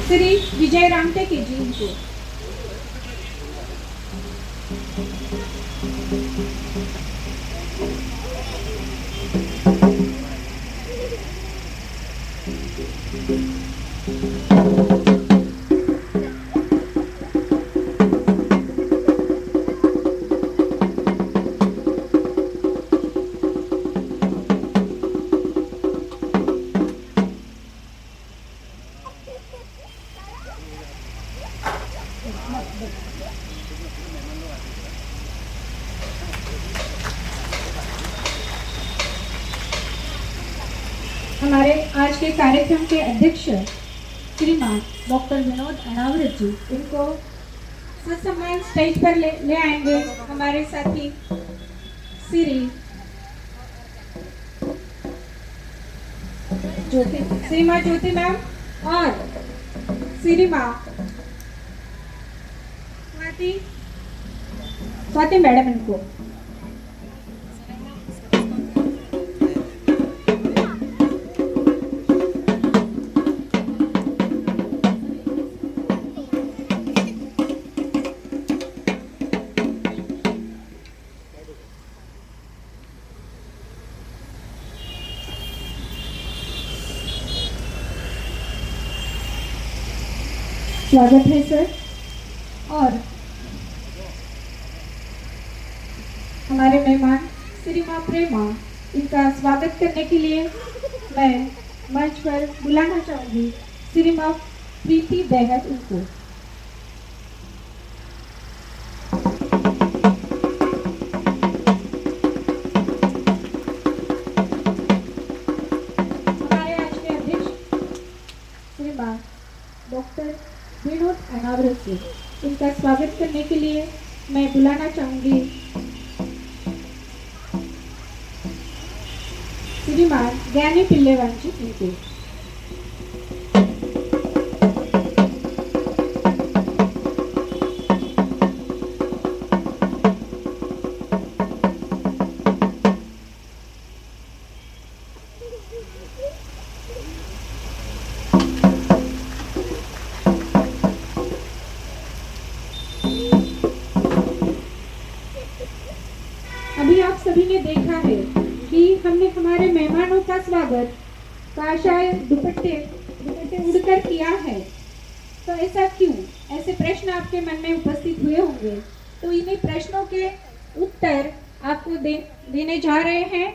श्री विजय रामटेके जी इनको। हमारे आज के कार्यक्रम के अध्यक्ष श्रीमान डॉक्टर विनोद अनावरत जी, इनको ससम्मान स्टेज पर ले आएंगे। हमारे साथी श्रीमा ज्योति मैम और श्रीमा स्वाति मैडम इनको। स्वागत है सर। और हमारे मेहमान श्री माँ प्रेमा, इनका स्वागत करने के लिए मैं मंच पर बुलाना चाहूंगी श्री माँ प्रीति बेहद इनको। हमारे आज के अध्यक्ष श्री माँ डॉक्टर विनोद अनावरत जी, इनका स्वागत करने के लिए मैं बुलाना चाहूंगी श्रीमान ज्ञानी पिल्लेवांची इनको। अभी आप सभी ने देखा है कि हमने हमारे मेहमानों का स्वागत काशाय दुपट्टे उड़कर किया है। तो ऐसा क्यों? ऐसे प्रश्न आपके मन में उपस्थित हुए होंगे, तो इन्हीं प्रश्नों के उत्तर आपको देने जा रहे हैं।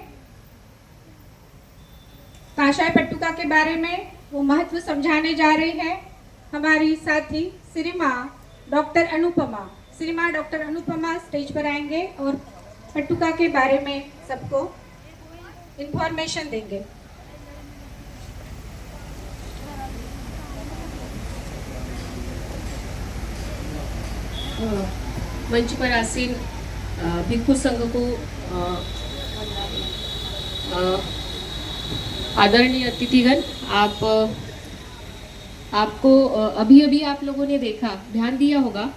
काशाय पट्टुका के बारे में वो महत्व समझाने जा रहे हैं हमारी साथी Shrima doctor Anupama. Shrima doctor Anupama stage पर आएंगे और पट्टुका के बारे में सबको इंफॉर्मेशन देंगे। मंच पर आसीन भिक्खु संघ को आदरणीय अतिथिगण, आपको अभी आप लोगों ने देखा, ध्यान दिया होगा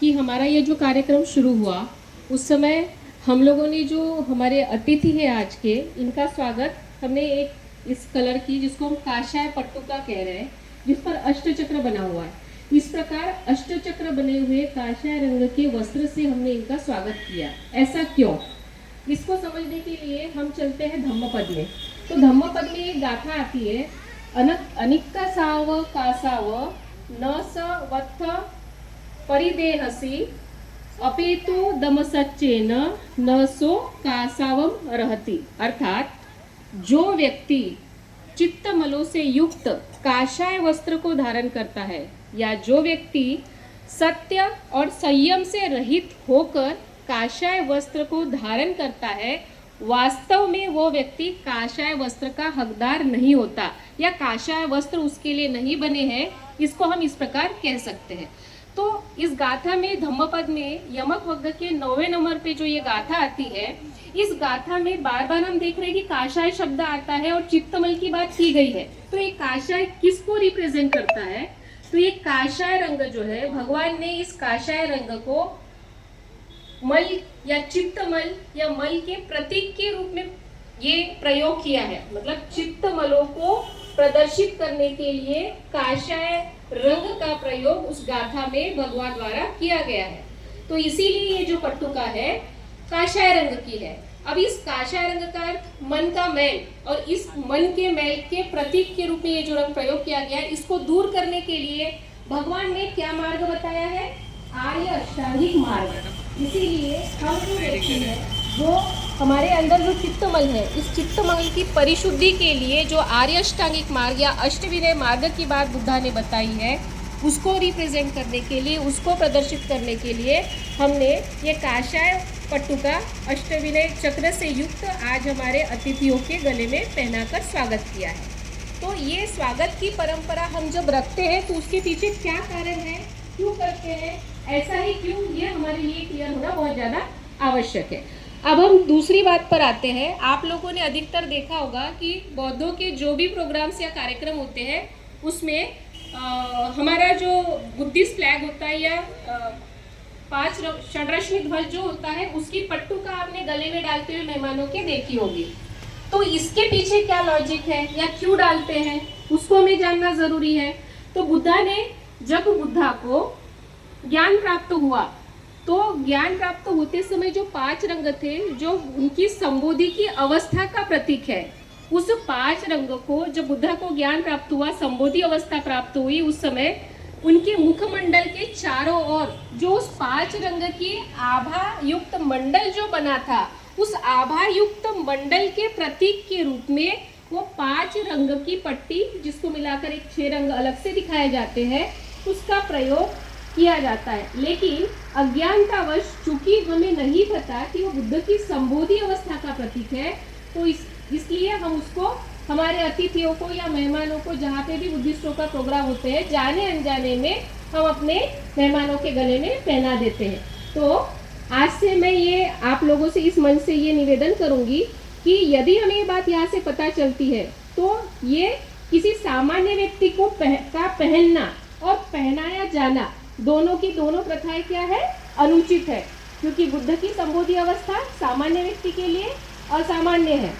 कि हमारा ये जो कार्यक्रम शुरू हुआ उस समय हम लोगों ने जो हमारे अतिथि है आज के, इनका स्वागत हमने एक इस कलर की, जिसको हम काशाय पट्टुका कह रहे हैं, जिस पर अष्टचक्र बना हुआ है, इस प्रकार अष्टचक्र बने हुए काशाय रंग के वस्त्र से हमने इनका स्वागत किया। ऐसा क्यों? इसको समझने के लिए हम चलते हैं धम्मपद में। तो धम्मपद में एक गाथा आती है, अनिक्का साव कासाव न स वत्थ परिदेहसी अपेतो दमसच्चेन न सो कासावम रहती। अर्थात जो व्यक्ति चित्तमलों से युक्त काशाय वस्त्र को धारण करता है, या जो व्यक्ति सत्य और संयम से रहित होकर काशाय वस्त्र को धारण करता है, वास्तव में वो व्यक्ति काशाय वस्त्र का हकदार नहीं होता, या काशाय वस्त्र उसके लिए नहीं बने हैं। इसको हम इस प्रकार कह सकते हैं। तो इस गाथा में, धम्मपद में, यमक वग्ग के 9वें नंबर पे जो ये गाथा आती है, इस गाथा में बार बार हम देख रहे हैं कि काशाय शब्द आता है और चित्तमल की बात की गई है। तो ये काशाय किसको रिप्रेजेंट करता है? तो ये काशाय रंग जो है, भगवान ने इस काशाय रंग को मल या चित्तमल या मल के प्रतीक के रूप में ये प्रयोग किया है। मतलब चित्तमलों को प्रदर्शित करने के लिए काषाय रंग का प्रयोग उस गाथा में भगवान द्वारा किया गया है। तो इसीलिए ये जो पट्टुका है काषाय रंग की है। अब इस काषाय रंग का अर्थ मन का मैल, और इस मन के मैल के प्रतीक के रूप में ये जो रंग प्रयोग किया गया है, इसको दूर करने के लिए भगवान ने क्या मार्ग बताया है? आर्य अष्टांगिक मार्ग। इसीलिए हम जो देखते हैं वो हमारे अंदर जो चित्तमल है, इस चित्तमल की परिशुद्धि के लिए जो आर्य अष्टांगिक मार्ग या अष्टविनय मार्ग की बात बुद्धा ने बताई है, उसको रिप्रेजेंट करने के लिए, उसको प्रदर्शित करने के लिए हमने ये काषाय पट्टुका अष्टविनय चक्र से युक्त आज हमारे अतिथियों के गले में पहनाकर स्वागत किया है। तो ये स्वागत की परंपरा हम जब रखते हैं तो उसके पीछे क्या कारण है, क्यों करते हैं, ऐसा ही क्यों, ये हमारे लिए क्लियर होना बहुत ज़्यादा आवश्यक है। अब हम दूसरी बात पर आते हैं। आप लोगों ने अधिकतर देखा होगा कि बौद्धों के जो भी प्रोग्राम्स या कार्यक्रम होते हैं उसमें हमारा जो बुद्धिस्ट फ्लैग होता है या 5 षड्रश्मि ध्वज जो होता है उसकी पट्टुका आपने गले में डालते हुए मेहमानों के देखी होगी। तो इसके पीछे क्या लॉजिक है या क्यों डालते हैं उसको हमें जानना जरूरी है। तो बुद्धा ने, जब बुद्धा को ज्ञान प्राप्त हुआ तो ज्ञान प्राप्त होते समय जो 5 रंग थे जो उनकी संबोधि की अवस्था का प्रतीक है, उस 5 रंग को जब बुद्धा को ज्ञान प्राप्त हुआ, संबोधि अवस्था प्राप्त हुई, उस समय उनके मुखमंडल के चारों ओर जो उस 5 रंग की आभा युक्त मंडल जो बना था, उस आभा युक्त मंडल के प्रतीक के रूप में वो 5 रंग की पट्टी, जिसको मिलाकर एक 6 रंग अलग से दिखाए जाते हैं, उसका प्रयोग किया जाता है। लेकिन अज्ञानतावश चूंकि हमें नहीं पता कि वो बुद्ध की संबोधि अवस्था का प्रतीक है, तो इसलिए हम उसको हमारे अतिथियों को या मेहमानों को, जहाँ पे भी बुद्धिस्टों का प्रोग्राम होते हैं, जाने अनजाने में हम अपने मेहमानों के गले में पहना देते हैं। तो आज से मैं ये आप लोगों से इस मन से ये निवेदन करूंगी कि यदि हमें ये बात यहाँ से पता चलती है तो ये किसी सामान्य व्यक्ति को का पहनना और पहनाया जाना, दोनों की दोनों प्रथाएं क्या है, अनुचित है, क्योंकि बुद्ध की संबोधि अवस्था सामान्य व्यक्ति के लिए असामान्य है।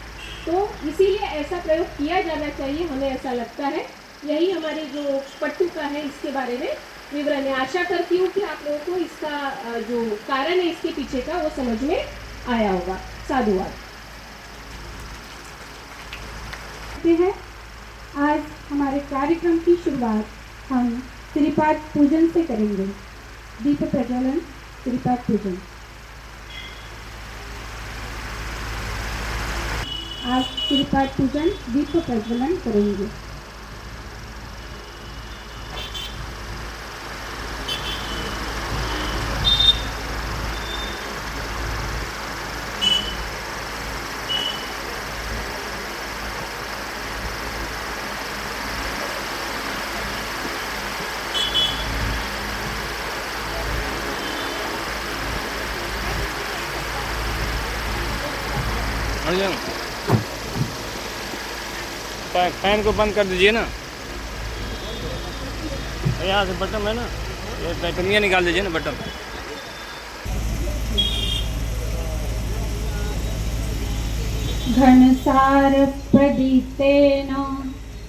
तो इसीलिए ऐसा प्रयोग किया जाना चाहिए, हमें ऐसा लगता है। यही हमारे जो पट्टुका है इसके बारे में विवरण है। आशा करती हूँ कि आप लोगों को इसका जो कारण है इसके पीछे का वो समझ में आया होगा। साधुवाद। है आज हमारे कार्यक्रम की शुरुआत हम श्रीपाद पूजन से करेंगे। दीप प्रज्वलन, श्रीपाद पूजन। आज श्रीपाद पूजन दीप प्रज्वलन करेंगे। फैन को बंद कर दीजिए ना, यहाँ से बटन है ना, ये बैटनियाँ निकाल दीजिए ना बटन। घनसार प्रदीप्तेन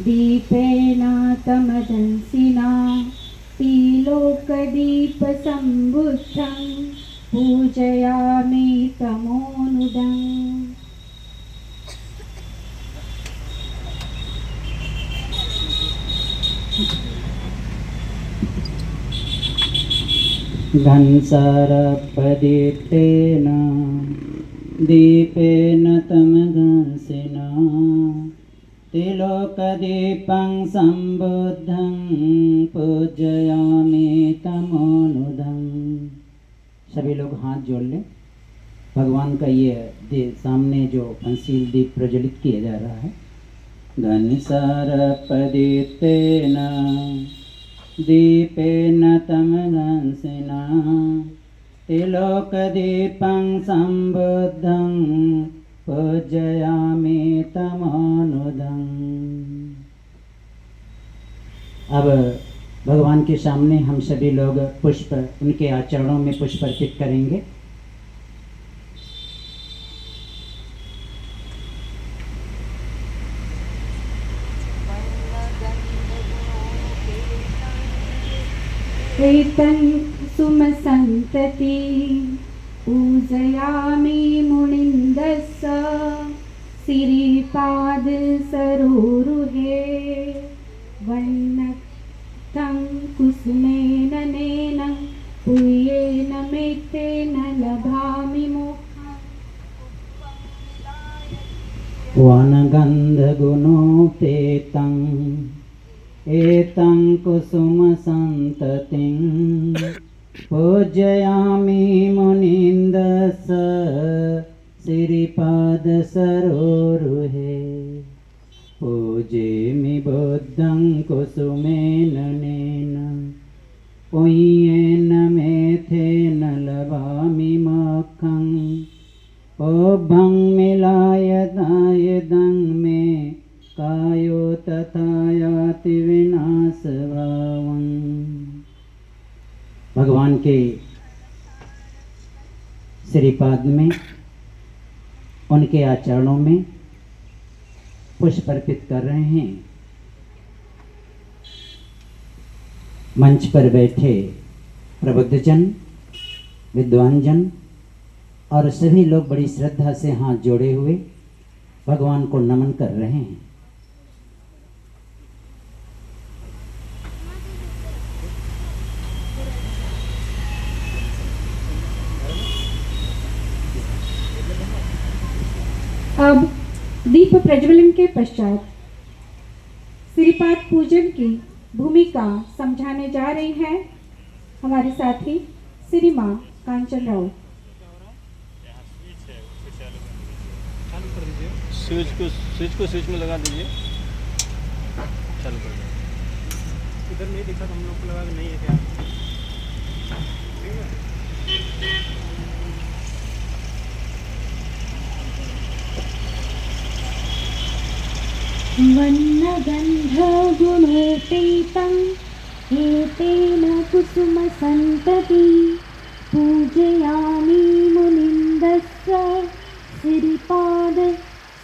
दीपेन तमदंसिना त्रिलोकदीप संबुद्धं पूजयामि तमोनुदम्। घनसारप्रदीप्तेन दीपेन तमदंसिना त्रिलोकदीपं संबुद्धं पूजयामि तमोनुदम्। सभी लोग हाथ जोड़ लें। भगवान का ये सामने जो पंचशील दीप प्रज्वलित किया जा रहा है। घनसारप्रदीप्तेन दीपेन तमदंसिना त्रिलोकदीपं संबुद्धं पूजयामि तमोनुदम्। अब भगवान के सामने हम सभी लोग पुष्प, उनके आचरणों में पुष्प अर्पित करेंगे। एतं सुमसन्तति पूजयामि मुनिन्दस्स सिरिपाद सरोरुहे वन्नक्तं कुसुमेन नेनं पूयेन मेत्तेन लभामि मोक्षम् वनगन्धगुणोपेतं एतं कुसुमसन्ततिं पूजयामि मुनीन्द्रस्स सिरिपादसरोरुहे पूजेमि बुद्धं कुसुमेन नेन पुय्येन मेथेन लभामि मोक्षं ओभं मिलायतायदं मे कायो तथा याति विनाशभावं। भगवान के श्रीपाद में, उनके आचरणों में पुष्प अर्पित कर रहे हैं। मंच पर बैठे प्रबुद्धजन, विद्वानजन और सभी लोग बड़ी श्रद्धा से हाथ जोड़े हुए भगवान को नमन कर रहे हैं। अब दीप प्रज्वलन के पश्चात श्रीपाद पूजन की भूमिका समझाने जा रही हैं हमारे साथी श्री माँ कांचन राव। स्विच में लगा दीजिए, चालू कर दो। इधर नहीं दिखा तो हम लोग को लगा कि नहीं है क्या। वन्नगन्धगुणोपेतं एतेन कुसुमसन्तति पूजयामि मुनिन्दस्स सिरिपाद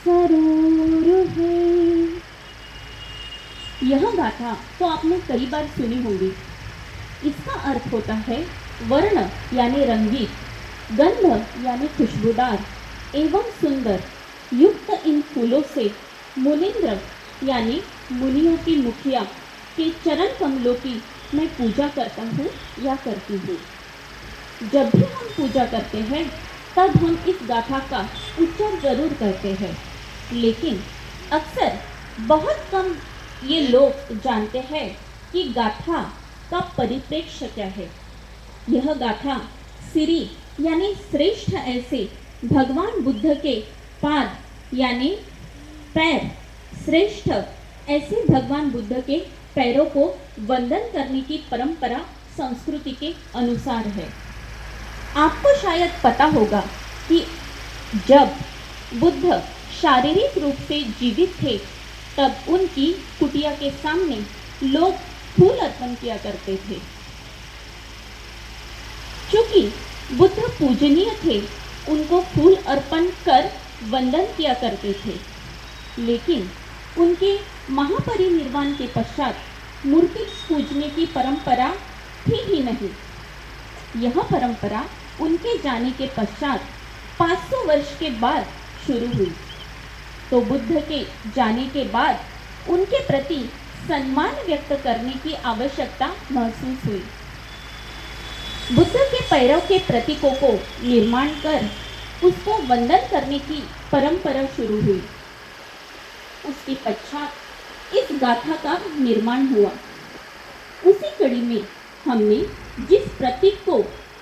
सरोरुहे। यह गाथा तो आपने कई बार सुनी होगी। इसका अर्थ होता है वर्ण यानी रंगीत, गंध यानी खुशबूदार एवं सुंदर, युक्त इन फूलों से मुनिंद्र यानी मुनियों की मुखिया के चरण कमलों की मैं पूजा करता हूँ या करती हूँ। जब भी हम पूजा करते हैं तब हम इस गाथा का उच्चार जरूर करते हैं, लेकिन अक्सर बहुत कम ये लोग जानते हैं कि गाथा का परिप्रेक्ष्य क्या है। यह गाथा सिरी यानी श्रेष्ठ ऐसे भगवान बुद्ध के पाद यानी पैर, श्रेष्ठ ऐसे भगवान बुद्ध के पैरों को वंदन करने की परंपरा संस्कृति के अनुसार है। आपको शायद पता होगा कि जब बुद्ध शारीरिक रूप से जीवित थे तब उनकी कुटिया के सामने लोग फूल अर्पण किया करते थे। चूंकि बुद्ध पूजनीय थे, उनको फूल अर्पण कर वंदन किया करते थे, लेकिन उनके महापरिनिर्वाण के पश्चात मूर्ति पूजने की परंपरा थी ही नहीं। यह परंपरा उनके जाने के पश्चात 500 वर्ष के बाद शुरू हुई। तो बुद्ध के जाने के बाद उनके प्रति सम्मान व्यक्त करने की आवश्यकता महसूस हुई। बुद्ध के पैरों के प्रतीकों को निर्माण कर उसको वंदन करने की परंपरा शुरू हुई। उसके पश्चात इस गाथा का निर्माण हुआ। उसी कड़ी में हमने जिस प्रतीक को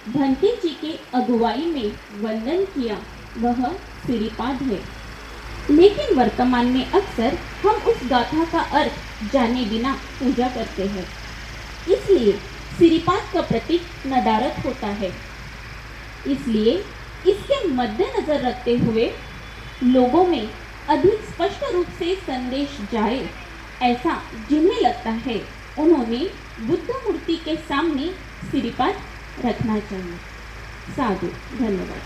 भंते जी के अगुवाई में वंदन किया वह सिरिपाद है, लेकिन वर्तमान में अक्सर हम उस गाथा का अर्थ जाने बिना पूजा करते हैं। इसलिए सिरिपाद का प्रतीक नदारत होता है। इसलिए इसके मद्देनजर रखते हुए लोगों में अधिक स्पष्ट रूप से संदेश जाए ऐसा जिन्हें लगता है उन्होंने बुद्ध मूर्ति के सामने सिरिपाद रखना चाहिए। साधु, धन्यवाद।